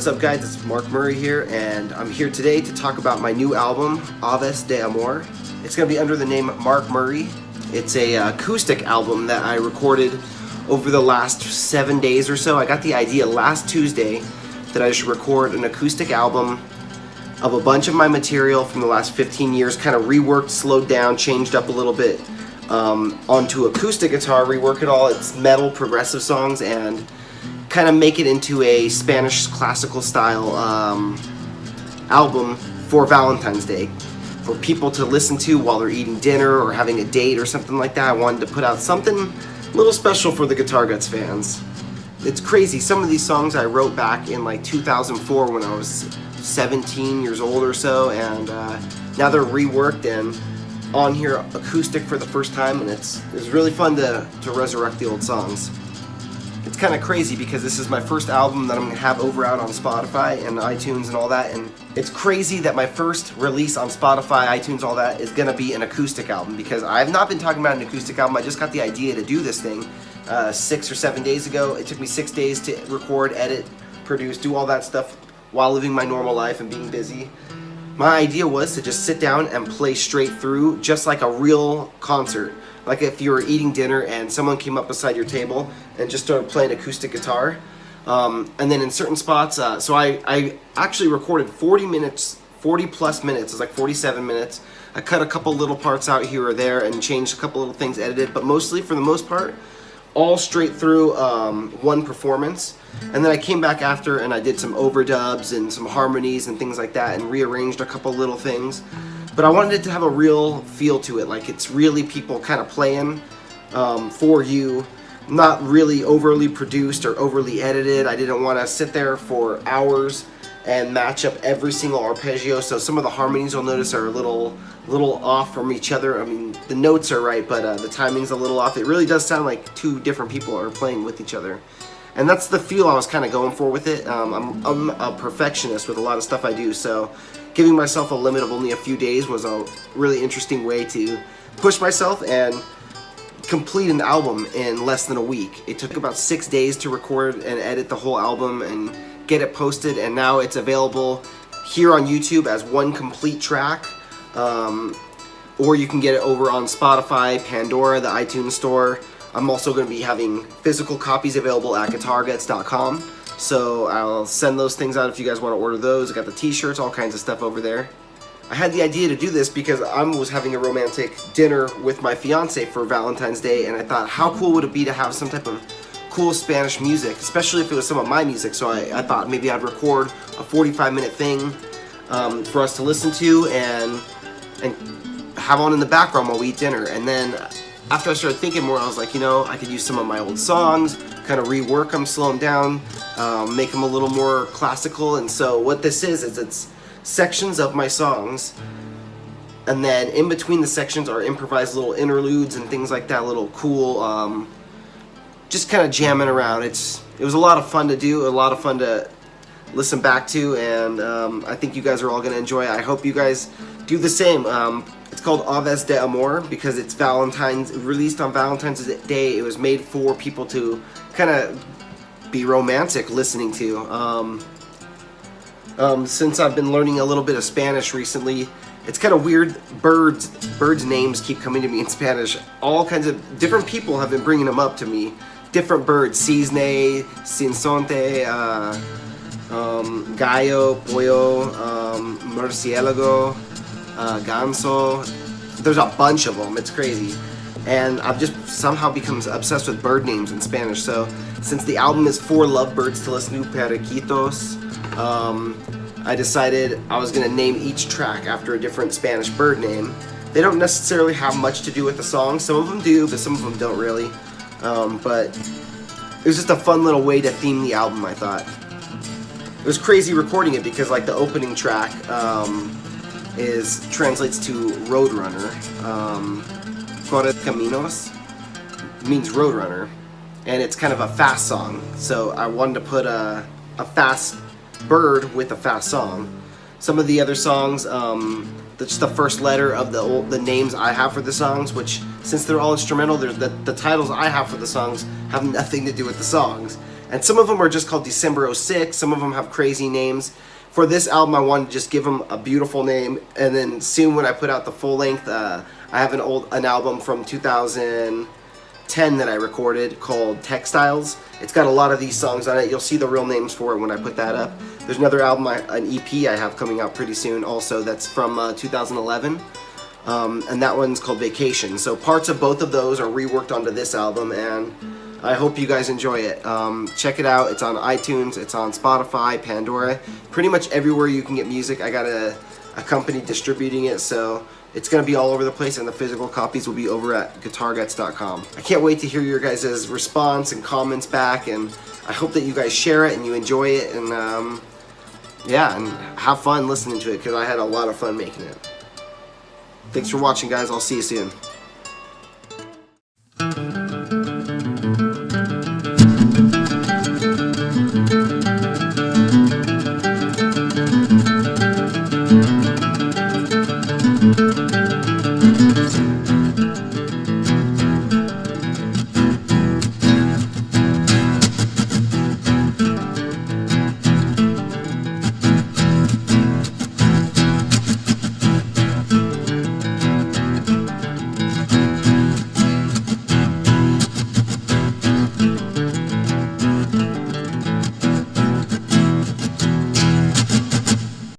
up guys, it's Mark Murray here, and I'm here today to talk about my new album, Aves de Amor. It's going to be under the name Mark Murray. It's a acoustic album that I recorded over the last 7 days or so. I got the idea last Tuesday that I should record an acoustic album of a bunch of my material from the last 15 years, kind of reworked, slowed down, changed up a little bit onto acoustic guitar, rework it all. It's metal, progressive songs, and kind of make it into a Spanish classical style album for Valentine's Day, for people to listen to while they're eating dinner or having a date or something like that. I wanted to put out something a little special for the Guitar Guts fans. It's crazy, some of these songs I wrote back in like 2004 when I was 17 years old or so, and now they're reworked and on here acoustic for the first time, and it's really fun to resurrect the old songs. It's kind of crazy because this is my first album that I'm going to have out on Spotify and iTunes and all that, and it's crazy that my first release on Spotify, iTunes, all that is going to be an acoustic album, because I've not been talking about an acoustic album. I just got the idea to do this thing 6 or 7 days ago. It took me 6 days to record, edit, produce, do all that stuff while living my normal life and being busy. My idea was to just sit down and play straight through, just like a real concert. Like if you were eating dinner and someone came up beside your table and just started playing acoustic guitar. And then in certain spots, so I actually recorded 40 plus minutes, it's like 47 minutes. I cut a couple little parts out here or there and changed a couple little things, edited, but mostly, for the most part, all straight through one performance. And then I came back after and I did some overdubs and some harmonies and things like that, and rearranged a couple little things. But I wanted it to have a real feel to it, like it's really people kind of playing for you, not really overly produced or overly edited. I didn't want to sit there for hours and match up every single arpeggio, so some of the harmonies you'll notice are a little off from each other. I mean, the notes are right, but the timing's a little off. It really does sound like two different people are playing with each other. And that's the feel I was kind of going for with it. I'm a perfectionist with a lot of stuff I do, so giving myself a limit of only a few days was a really interesting way to push myself and complete an album in less than a week. It took about 6 days to record and edit the whole album and get it posted, and now it's available here on YouTube as one complete track, or you can get it over on Spotify, Pandora, the iTunes store. I'm also going to be having physical copies available at guitarguts.com, so I'll send those things out if you guys want to order those. I got the t-shirts, all kinds of stuff over there. I had the idea to do this because I was having a romantic dinner with my fiance for Valentine's Day, and I thought, how cool would it be to have some type of cool Spanish music, especially if it was some of my music. So I thought maybe I'd record a 45-minute thing for us to listen to and have on in the background while we eat dinner. And then after I started thinking more, I was like, you know, I could use some of my old songs, kind of rework them, slow them down, make them a little more classical. And so what this is it's sections of my songs, and then in between the sections are improvised little interludes and things like that, little cool, just kind of jamming around. It was a lot of fun to do, a lot of fun to listen back to, and I think you guys are all going to enjoy it. I hope you guys do the same. It's called Aves de Amor because it's released on Valentine's Day. It was made for people to kind of be romantic listening to. Since I've been learning a little bit of Spanish recently, it's kind of weird. Birds' names keep coming to me in Spanish. All kinds of different people have been bringing them up to me. Different birds: cisne, sinsonte, gallo, pollo, murciélago, ganso. There's a bunch of them. It's crazy. And I've just somehow become obsessed with bird names in Spanish. So since the album is for lovebirds to listen to, periquitos, I decided I was going to name each track after a different Spanish bird name. They don't necessarily have much to do with the song. Some of them do, but some of them don't really. But it was just a fun little way to theme the album, I thought. It was crazy recording it because like the opening track translates to Roadrunner. Corre Caminos means Roadrunner, and it's kind of a fast song. So I wanted to put a fast bird with a fast song. Some of the other songs, just the first letter of the names I have for the songs, which since they're all instrumental, the titles I have for the songs have nothing to do with the songs. And some of them are just called December '06. Some of them have crazy names. For this album, I wanted to just give them a beautiful name, and then soon when I put out the full length, I have an album from 2010 that I recorded called Textiles. It's got a lot of these songs on it. You'll see the real names for it when I put that up. There's another album, an EP I have coming out pretty soon also, that's from 2011, and that one's called Vacation. So parts of both of those are reworked onto this album, and I hope you guys enjoy it. Check it out. It's on iTunes, it's on Spotify, Pandora, pretty much everywhere you can get music. I got a company distributing it, so it's going to be all over the place, and the physical copies will be over at guitarguts.com. I can't wait to hear your guys' response and comments back, and I hope that you guys share it and you enjoy it, and yeah, and have fun listening to it, because I had a lot of fun making it. Thanks for watching, guys. I'll see you soon.